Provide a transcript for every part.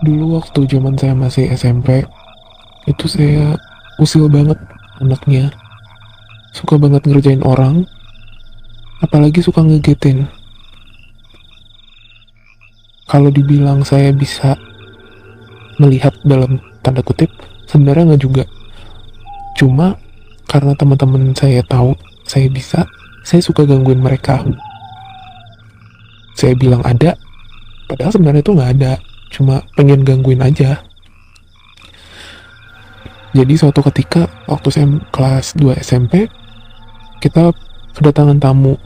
Dulu waktu zaman saya masih SMP, itu saya usil banget anaknya. Suka banget ngerjain orang, apalagi suka ngegetin. Kalau dibilang saya bisa melihat dalam tanda kutip, sebenarnya nggak juga. Cuma karena teman-teman saya tahu saya bisa, saya suka gangguin mereka. Saya bilang ada, padahal sebenarnya itu nggak ada. Cuma pengen gangguin aja. Jadi suatu ketika waktu saya kelas 2 SMP, kita kedatangan tamu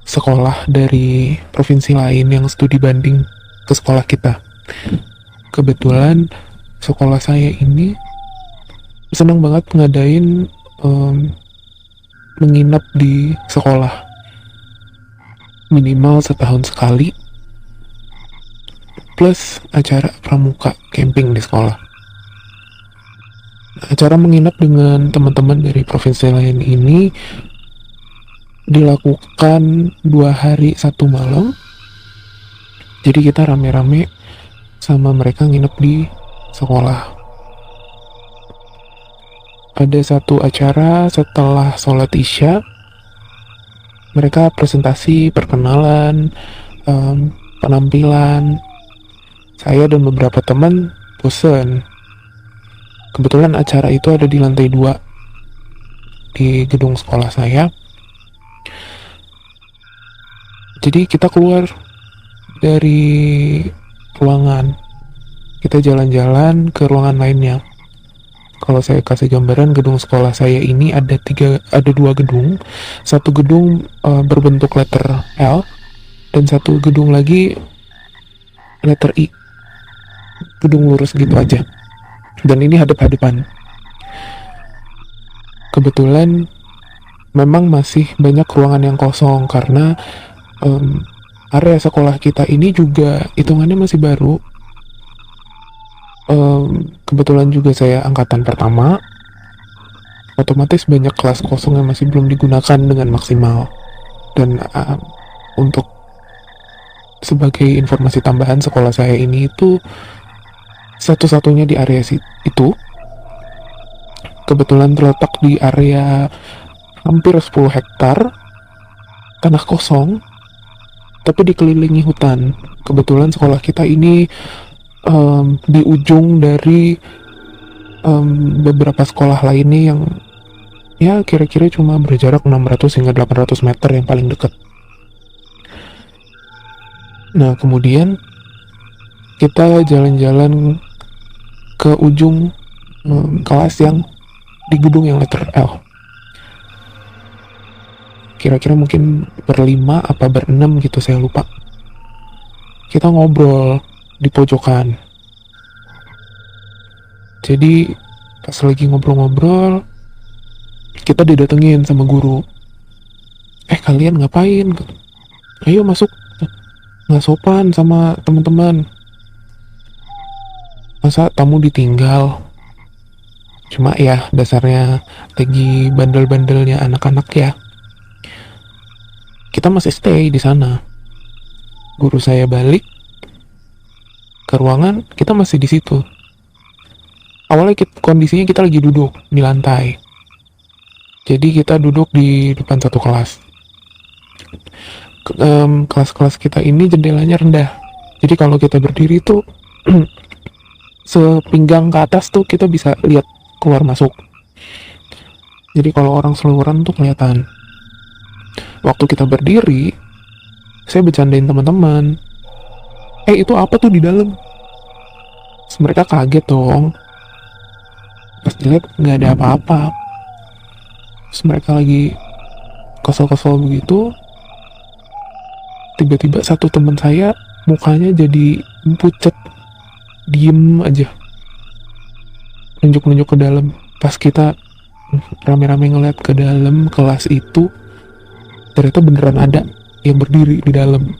sekolah dari provinsi lain yang studi banding ke sekolah kita. Kebetulan sekolah saya ini senang banget ngadain menginap di sekolah minimal setahun sekali, plus acara pramuka camping di sekolah. Acara menginap dengan teman-teman dari provinsi lain ini dilakukan 2 hari 1 malam. Jadi kita rame-rame sama mereka nginep di sekolah. Ada satu acara setelah sholat isya, mereka presentasi, perkenalan, penampilan. Saya dan beberapa teman bosen. Kebetulan acara itu ada di lantai 2 di gedung sekolah saya. Jadi kita keluar dari ruangan, kita jalan-jalan ke ruangan lainnya. Kalau saya kasih gambaran, gedung sekolah saya ini ada 2 gedung. Satu gedung berbentuk letter L, dan satu gedung lagi letter I. Gedung lurus gitu aja. Dan ini hadap-hadapan. Kebetulan memang masih banyak ruangan yang kosong karena area sekolah kita ini juga hitungannya masih baru. Kebetulan juga saya angkatan pertama, otomatis banyak kelas kosong yang masih belum digunakan dengan maksimal. Dan untuk sebagai informasi tambahan, sekolah saya ini itu satu-satunya di area itu. Kebetulan terletak di area hampir 10 hektar tanah kosong, tapi dikelilingi hutan. Kebetulan sekolah kita ini di ujung dari beberapa sekolah lainnya yang ya kira-kira cuma berjarak 600 hingga 800 meter yang paling dekat. Nah, kemudian kita jalan-jalan ke ujung kelas yang di gedung yang letter L. Kira-kira mungkin berlima apa berenam gitu, saya lupa. Kita ngobrol di pojokan. Jadi pas lagi ngobrol-ngobrol, kita didatengin sama guru. Kalian ngapain? Ayo masuk. Nggak sopan sama teman-teman. Masa tamu ditinggal? Cuma ya dasarnya lagi bandel-bandelnya anak-anak ya. Kita masih stay di sana. Guru saya balik ke ruangan, kita masih di situ. Awalnya kondisinya kita lagi duduk di lantai. Jadi kita duduk di depan satu kelas. Kelas-kelas kita ini jendelanya rendah. Jadi kalau kita berdiri tuh sepinggang ke atas tuh kita bisa lihat keluar masuk. Jadi kalau orang seluruhan tuh kelihatan. Waktu kita berdiri, saya bercandain teman-teman. Itu apa tuh di dalam? Terus mereka kaget dong. Pas dilihat nggak ada apa-apa. Terus mereka lagi kesel-kesel begitu. Tiba-tiba satu teman saya mukanya jadi pucet, diem aja, nunjuk-nunjuk ke dalam. Pas kita rame-rame ngeliat ke dalam kelas itu, ternyata beneran ada yang berdiri di dalam,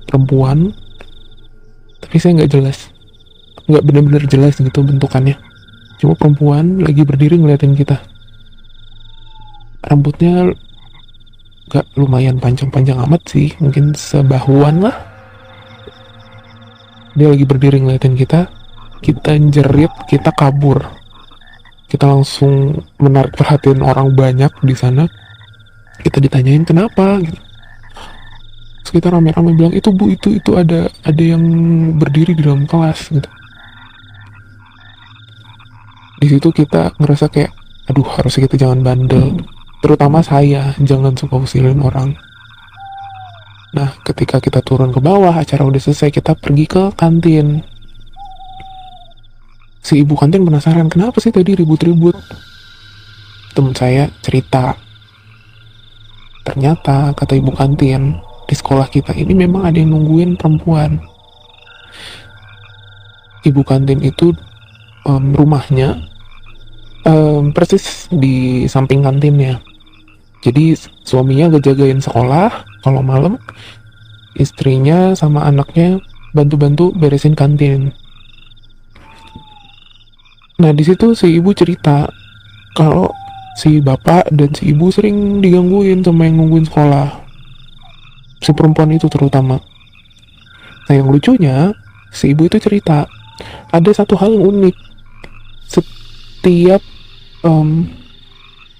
perempuan, tapi saya nggak bener-bener jelas gitu bentukannya. Cuma perempuan lagi berdiri ngeliatin kita. Rambutnya gak lumayan panjang-panjang amat sih, mungkin sebahuan lah. Dia lagi berdiri ngeliatin kita. kita jerit, kita kabur. Kita langsung menarik perhatian orang banyak di sana. Kita ditanyain kenapa gitu. Terus kita rame-rame bilang, itu bu, itu ada yang berdiri di dalam kelas gitu. Di situ kita ngerasa kayak, aduh, harusnya kita jangan bandel. Terutama saya, jangan suka usilin orang. Nah, ketika kita turun ke bawah, acara udah selesai, kita pergi ke kantin. Si ibu kantin penasaran, kenapa sih tadi ribut-ribut? Temen saya cerita, ternyata kata ibu kantin, di sekolah kita ini memang ada yang nungguin perempuan. Ibu kantin itu rumahnya persis di samping kantinnya. Jadi suaminya ngejagain sekolah, kalau malam istrinya sama anaknya bantu-bantu beresin kantin. Nah, di situ si ibu cerita kalau si bapak dan si ibu sering digangguin sama yang nungguin sekolah. Si perempuan itu terutama. Nah, yang lucunya, si ibu itu cerita, ada satu hal yang unik. Setiap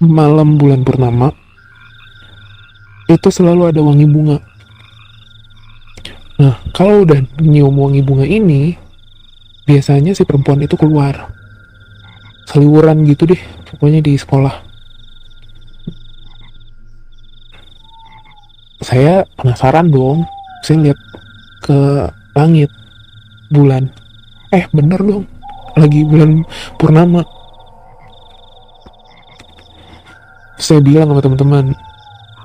malam bulan purnama, itu selalu ada wangi bunga. Nah, kalau udah nyium wangi bunga ini, biasanya si perempuan itu keluar. Seliwuran gitu deh, pokoknya di sekolah. Saya penasaran dong, saya lihat ke langit, bulan. Bener dong, lagi bulan purnama. Saya bilang sama teman-teman,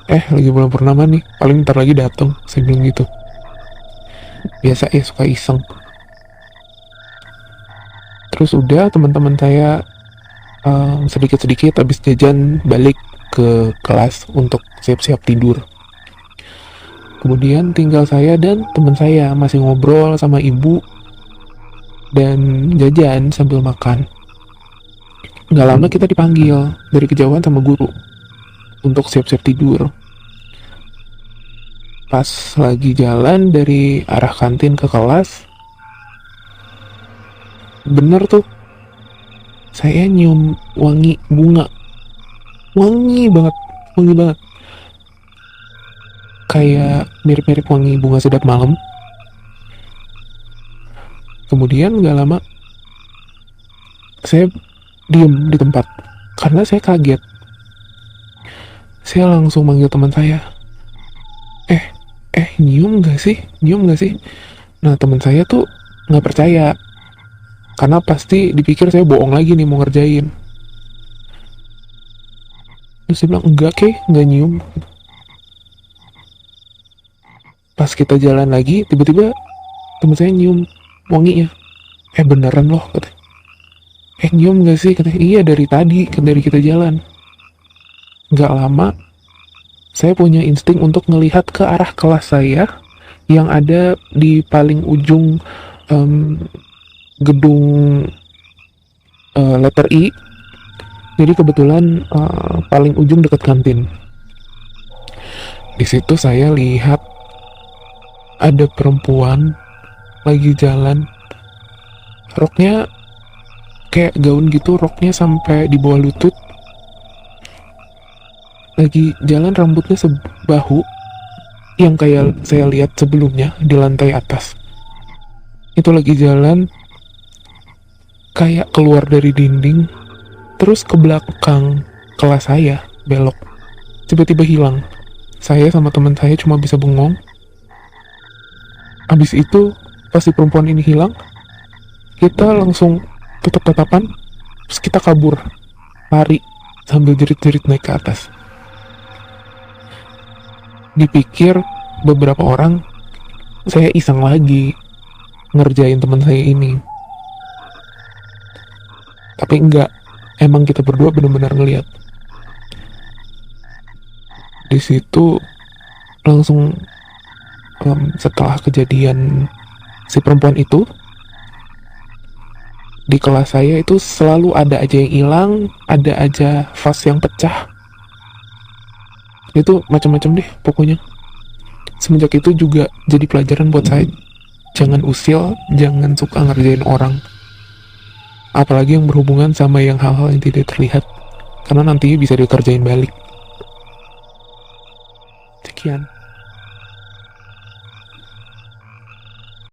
lagi bulan purnama nih, paling ntar lagi datang. Saya bilang gitu. Biasa suka iseng. Terus udah teman-teman saya sedikit-sedikit habis jajan balik ke kelas untuk siap-siap tidur. Kemudian tinggal saya dan teman saya masih ngobrol sama ibu dan jajan sambil makan. Nggak lama kita dipanggil dari kejauhan sama guru untuk siap-siap tidur. Pas lagi jalan dari arah kantin ke kelas, bener tuh, saya nyium wangi bunga. Wangi banget. Kayak mirip-mirip wangi bunga sedap malam. Kemudian gak lama, saya diem di tempat karena saya kaget. Saya langsung manggil teman saya, nyium gak sih? Nah, teman saya tuh nggak percaya karena pasti dipikir saya bohong lagi nih mau ngerjain. Terus dia bilang, enggak nyium. Pas kita jalan lagi, tiba-tiba teman saya nyium wanginya. Beneran loh, katanya. Nyium gak sih? Katanya, iya dari tadi, dari kita jalan. Gak lama, saya punya insting untuk ngelihat ke arah kelas saya yang ada di paling ujung gedung letter I. Jadi kebetulan paling ujung dekat kantin. Di situ saya lihat ada perempuan lagi jalan, roknya kayak gaun gitu, roknya sampai di bawah lutut, lagi jalan rambutnya sebahu yang kayak saya lihat sebelumnya di lantai atas. Itu lagi jalan kayak keluar dari dinding terus ke belakang kelas saya, belok, tiba-tiba hilang. Saya sama teman saya cuma bisa bengong. Abis itu pas si perempuan ini hilang, kita langsung tetap-tetapan, terus kita kabur, lari sambil jerit-jerit naik ke atas. Dipikir beberapa orang saya iseng lagi ngerjain teman saya ini, tapi enggak, emang kita berdua benar-benar ngeliat. Di situ langsung setelah kejadian si perempuan itu, di kelas saya itu selalu ada aja yang hilang, ada aja vas yang pecah. Itu macam-macam deh pokoknya. Semenjak itu juga jadi pelajaran buat saya, jangan usil, jangan suka ngerjain orang. apalagi yang berhubungan sama yang hal-hal yang tidak terlihat, karena nanti bisa dikerjain balik. Sekian.